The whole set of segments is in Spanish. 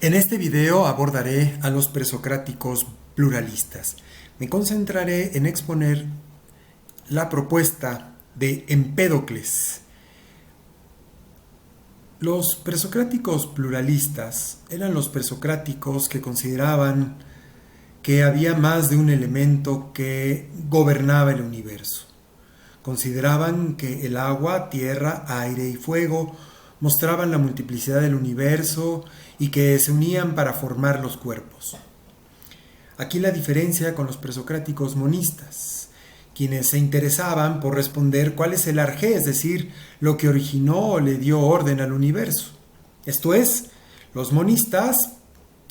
En este video abordaré a los presocráticos pluralistas. Me concentraré en exponer la propuesta de Empédocles. Los presocráticos pluralistas eran los presocráticos que consideraban que había más de un elemento que gobernaba el universo. Consideraban que el agua, tierra, aire y fuego mostraban la multiplicidad del universo y que se unían para formar los cuerpos. Aquí la diferencia con los presocráticos monistas, quienes se interesaban por responder cuál es el arjé, es decir, lo que originó o le dio orden al universo. Esto es, los monistas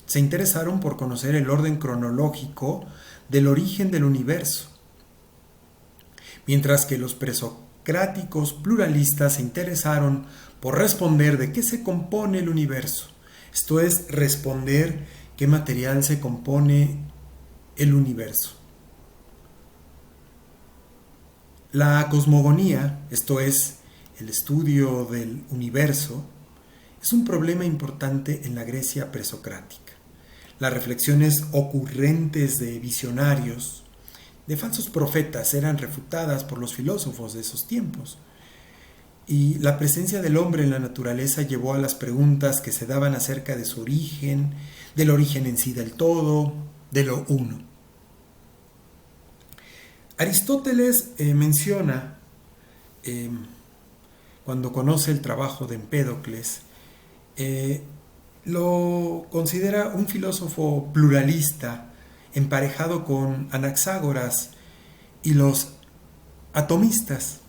se interesaron por conocer el orden cronológico del origen del universo, mientras que los presocráticos pluralistas se interesaron por responder de qué se compone el universo. Esto es, responder qué material se compone el universo. La cosmogonía, esto es, el estudio del universo, es un problema importante en la Grecia presocrática. Las reflexiones ocurrentes de visionarios, de falsos profetas, eran refutadas por los filósofos de esos tiempos. Y la presencia del hombre en la naturaleza llevó a las preguntas que se daban acerca de su origen, del origen en sí del todo, de lo uno. Aristóteles menciona, cuando conoce el trabajo de Empédocles, lo considera un filósofo pluralista emparejado con Anaxágoras y los atomistas.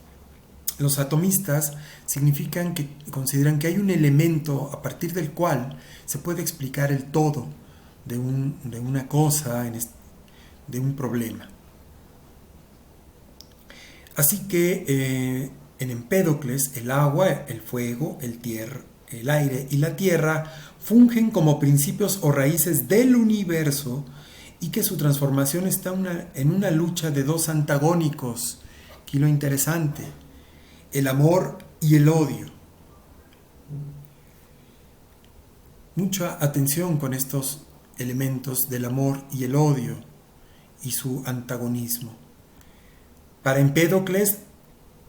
Los atomistas significan que consideran que hay un elemento a partir del cual se puede explicar el todo de una cosa, de un problema. Así que en Empédocles el agua, el fuego, el aire y la tierra fungen como principios o raíces del universo y que su transformación está en una lucha de dos antagónicos. Aquí lo interesante, el amor y el odio. Mucha atención con estos elementos del amor y el odio y su antagonismo. Para Empédocles,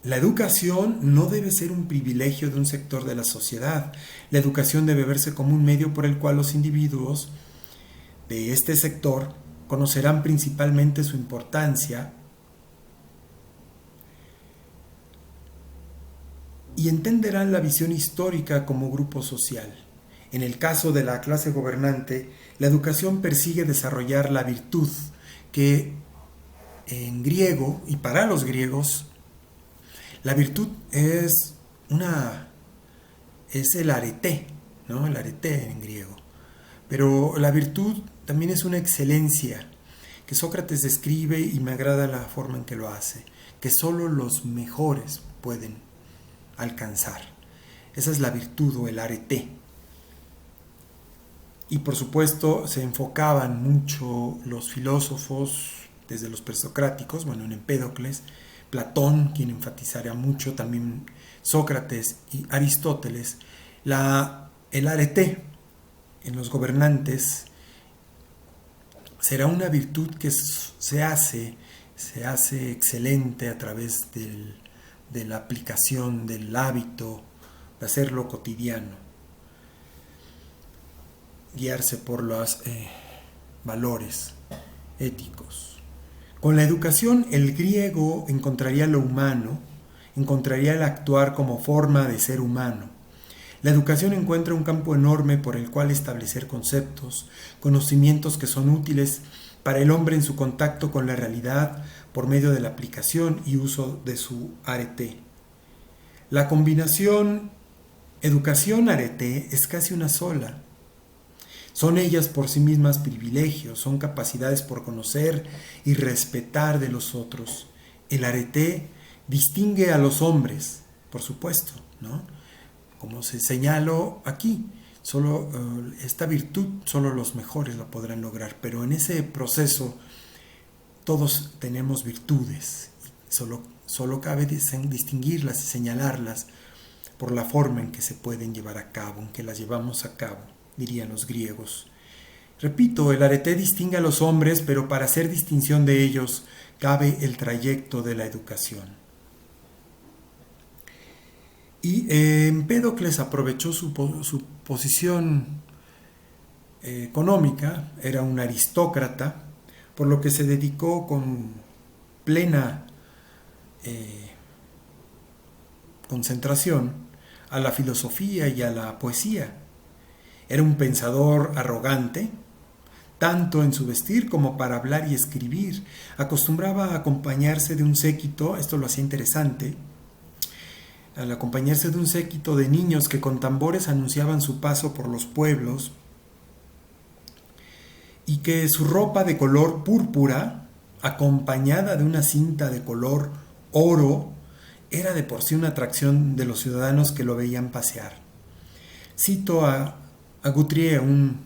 la educación no debe ser un privilegio de un sector de la sociedad. La educación debe verse como un medio por el cual los individuos de este sector conocerán principalmente su importancia y entenderán la visión histórica como grupo social. En el caso de la clase gobernante, la educación persigue desarrollar la virtud, que en griego y para los griegos, la virtud es el arete, ¿no? El arete en griego. Pero la virtud también es una excelencia que Sócrates describe y me agrada la forma en que lo hace, que solo los mejores pueden alcanzar. Esa es la virtud o el arete. Y por supuesto se enfocaban mucho los filósofos desde los presocráticos, en Empédocles, Platón, quien enfatizaría mucho, también Sócrates y Aristóteles, el arete en los gobernantes será una virtud que se hace excelente a través de la aplicación del hábito, de hacerlo cotidiano, guiarse por los valores éticos. Con la educación, el griego encontraría lo humano, encontraría el actuar como forma de ser humano. La educación encuentra un campo enorme por el cual establecer conceptos, conocimientos que son útiles para el hombre en su contacto con la realidad por medio de la aplicación y uso de su arete. La combinación educación-arete es casi una sola. Son ellas por sí mismas privilegios, son capacidades por conocer y respetar de los otros. El arete distingue a los hombres, por supuesto, ¿no? Como se señaló aquí, esta virtud solo los mejores la podrán lograr, pero en ese proceso todos tenemos virtudes, solo cabe distinguirlas y señalarlas por la forma en que se pueden llevar a cabo, en que las llevamos a cabo. dirían los griegos. Repito, el arete distingue a los hombres, pero para hacer distinción de ellos cabe el trayecto de la educación. Y Empédocles aprovechó su posición económica, era un aristócrata, por lo que se dedicó con plena concentración a la filosofía y a la poesía. Era un pensador arrogante, tanto en su vestir como para hablar y escribir. Acostumbraba a acompañarse de un séquito, esto lo hacía interesante, al acompañarse de un séquito de niños que con tambores anunciaban su paso por los pueblos, y que su ropa de color púrpura, acompañada de una cinta de color oro, era de por sí una atracción de los ciudadanos que lo veían pasear. Cito a Guthrie, un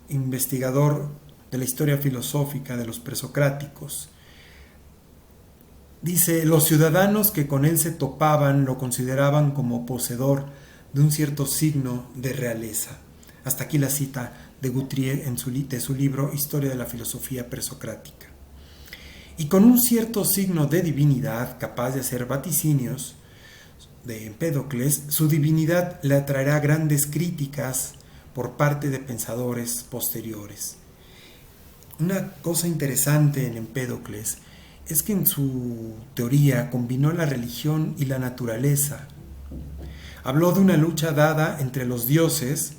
investigador de la historia filosófica de los presocráticos. Dice, los ciudadanos que con él se topaban lo consideraban como poseedor de un cierto signo de realeza. Hasta aquí la cita de Guthrie de su libro Historia de la filosofía presocrática. Y con un cierto signo de divinidad capaz de hacer vaticinios de Empédocles, su divinidad le atraerá grandes críticas por parte de pensadores posteriores. Una cosa interesante en Empédocles es que en su teoría combinó la religión y la naturaleza. Habló de una lucha dada entre los dioses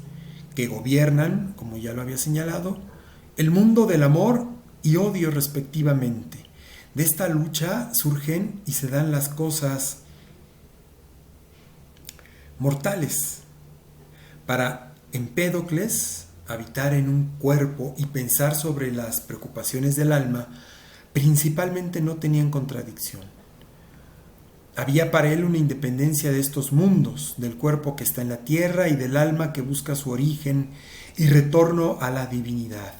que gobiernan, como ya lo había señalado, el mundo del amor y odio respectivamente. De esta lucha surgen y se dan las cosas mortales. Para Empédocles, habitar en un cuerpo y pensar sobre las preocupaciones del alma, principalmente no tenían contradicción. Había para él una independencia de estos mundos, del cuerpo que está en la tierra y del alma que busca su origen y retorno a la divinidad.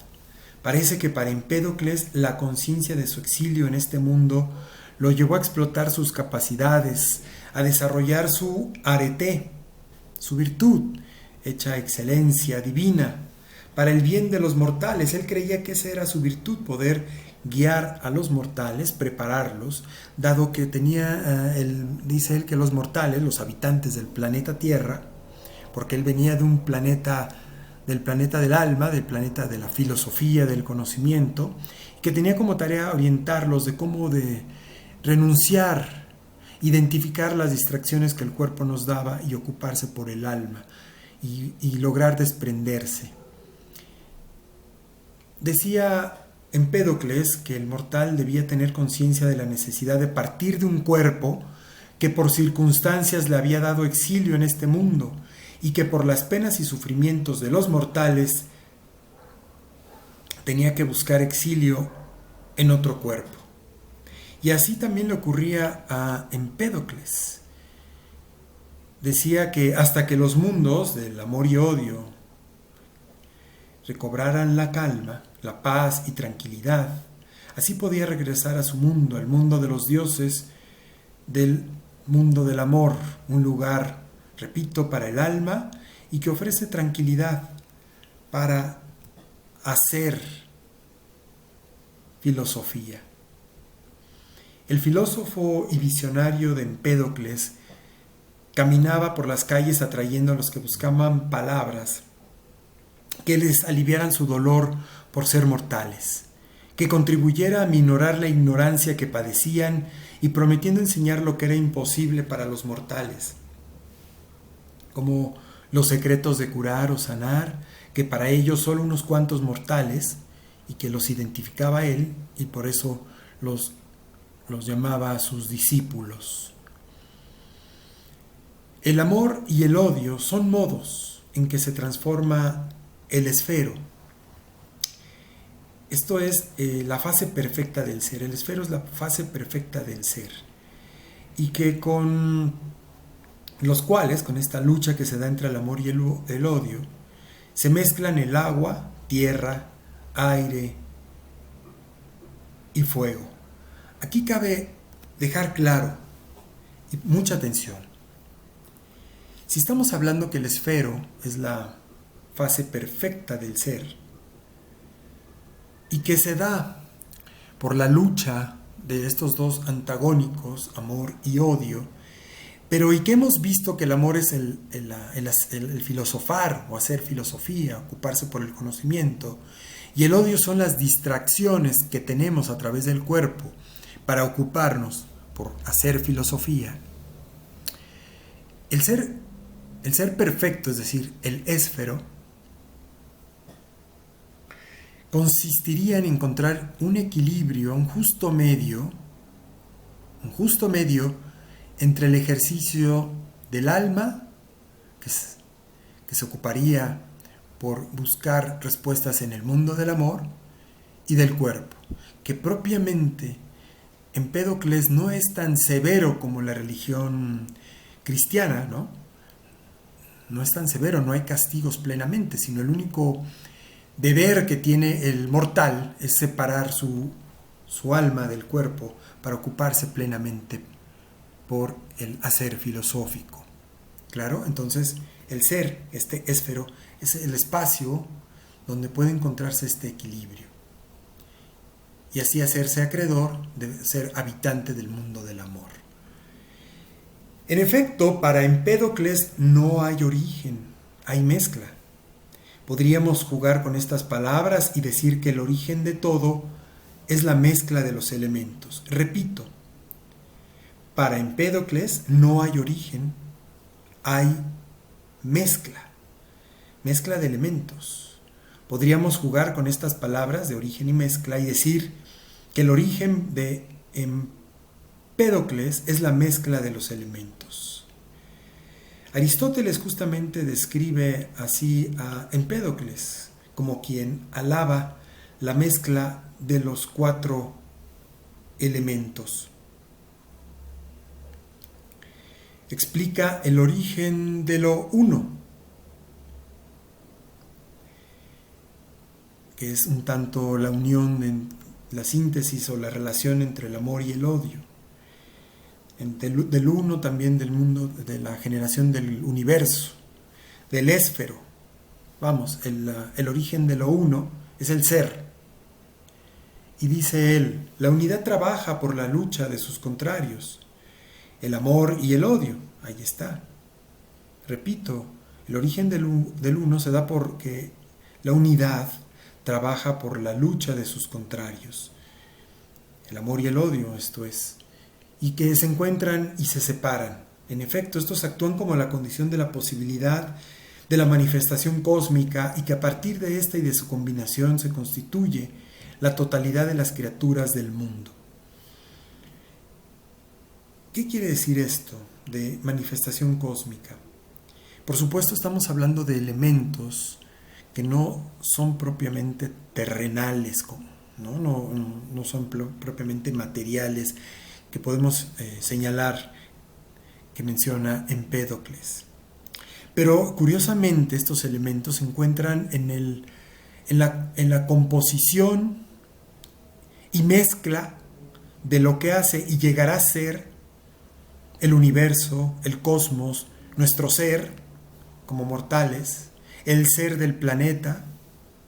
Parece que para Empédocles la conciencia de su exilio en este mundo lo llevó a explotar sus capacidades, a desarrollar su arete, su virtud, hecha excelencia divina, para el bien de los mortales. Él creía que esa era su virtud, poder guiar a los mortales, prepararlos, dado que dice él que los mortales, los habitantes del planeta Tierra, porque él venía de un planeta, del planeta del alma, del planeta de la filosofía, del conocimiento, que tenía como tarea orientarlos de cómo de renunciar, identificar las distracciones que el cuerpo nos daba y ocuparse por el alma y lograr desprenderse. Decía Empédocles que el mortal debía tener conciencia de la necesidad de partir de un cuerpo que por circunstancias le había dado exilio en este mundo y que por las penas y sufrimientos de los mortales tenía que buscar exilio en otro cuerpo. Y así también le ocurría a Empédocles. Decía que hasta que los mundos del amor y odio recobraran la calma, la paz y tranquilidad, así podía regresar a su mundo, al mundo de los dioses, del mundo del amor, un lugar, repito, para el alma y que ofrece tranquilidad para hacer filosofía. El filósofo y visionario de Empédocles caminaba por las calles atrayendo a los que buscaban palabras que les aliviaran su dolor por ser mortales, que contribuyera a minorar la ignorancia que padecían y prometiendo enseñar lo que era imposible para los mortales, como los secretos de curar o sanar, que para ellos solo unos cuantos mortales, y que los identificaba él, y por eso los llamaba a sus discípulos. El amor y el odio son modos en que se transforma el esfero. Esto es la fase perfecta del ser. El esfero es la fase perfecta del ser. Y que con los cuales, con esta lucha que se da entre el amor y el odio, se mezclan el agua, tierra, aire y fuego. Aquí cabe dejar claro, y mucha atención, si estamos hablando que el esfero es la fase perfecta del ser, y que se da por la lucha de estos dos antagónicos, amor y odio, pero y que hemos visto que el amor es el filosofar o hacer filosofía, ocuparse por el conocimiento, y el odio son las distracciones que tenemos a través del cuerpo para ocuparnos por hacer filosofía. El ser perfecto, es decir, el ésfero, consistiría en encontrar un equilibrio, un justo medio entre el ejercicio del alma, que se ocuparía por buscar respuestas en el mundo del amor, y del cuerpo, que propiamente Empédocles no es tan severo como la religión cristiana, ¿no? No es tan severo, no hay castigos plenamente, sino el único deber que tiene el mortal es separar su alma del cuerpo para ocuparse plenamente por el hacer filosófico. Claro, entonces el ser, este ésfero, es el espacio donde puede encontrarse este equilibrio y así hacerse acreedor de ser habitante del mundo del amor. En efecto, para Empédocles no hay origen, hay mezcla. Podríamos jugar con estas palabras y decir que el origen de todo es la mezcla de los elementos. Repito, para Empédocles no hay origen, hay mezcla de elementos. Podríamos jugar con estas palabras de origen y mezcla y decir que el origen de Empédocles es la mezcla de los elementos. Aristóteles justamente describe así a Empédocles como quien alaba la mezcla de los 4 elementos. Explica el origen de lo uno, que es un tanto la unión, la síntesis o la relación entre el amor y el odio. Del uno también del mundo, de la generación del universo, del ésfero. Vamos, el origen de lo uno es el ser. Y dice él, la unidad trabaja por la lucha de sus contrarios, el amor y el odio. Ahí está. Repito, el origen del uno se da porque la unidad trabaja por la lucha de sus contrarios. El amor y el odio, esto es. Y que se encuentran y se separan. En efecto, estos actúan como la condición de la posibilidad de la manifestación cósmica y que a partir de esta y de su combinación se constituye la totalidad de las criaturas del mundo. ¿Qué quiere decir esto de manifestación cósmica? Por supuesto, estamos hablando de elementos que no son propiamente terrenales, no son propiamente materiales, que podemos señalar que menciona Empédocles. Pero curiosamente estos elementos se encuentran en la composición y mezcla de lo que hace y llegará a ser el universo, el cosmos, nuestro ser como mortales, el ser del planeta,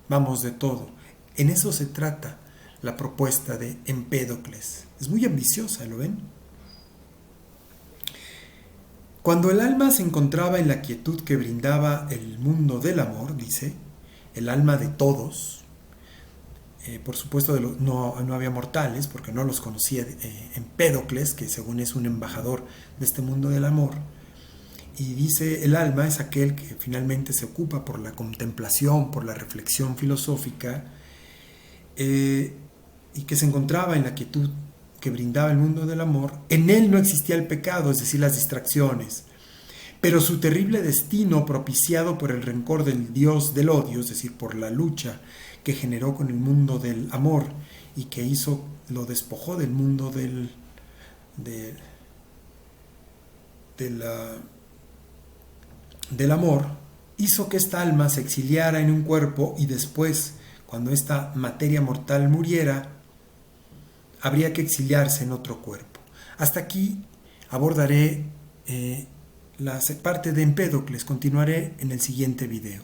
vamos, de todo. En eso se trata la propuesta de Empédocles. Es muy ambiciosa, ¿lo ven? Cuando el alma se encontraba en la quietud que brindaba el mundo del amor, dice, el alma de todos, por supuesto no había mortales, porque no los conocía Empédocles, que según es un embajador de este mundo del amor, y dice, el alma es aquel que finalmente se ocupa por la contemplación, por la reflexión filosófica, y que se encontraba en la quietud que brindaba el mundo del amor. En él no existía el pecado, es decir, las distracciones, pero su terrible destino, propiciado por el rencor del dios del odio, es decir, por la lucha que generó con el mundo del amor y que lo despojó del mundo del amor, hizo que esta alma se exiliara en un cuerpo y después, cuando esta materia mortal muriera, habría que exiliarse en otro cuerpo. Hasta aquí abordaré la parte de Empédocles. Continuaré en el siguiente video.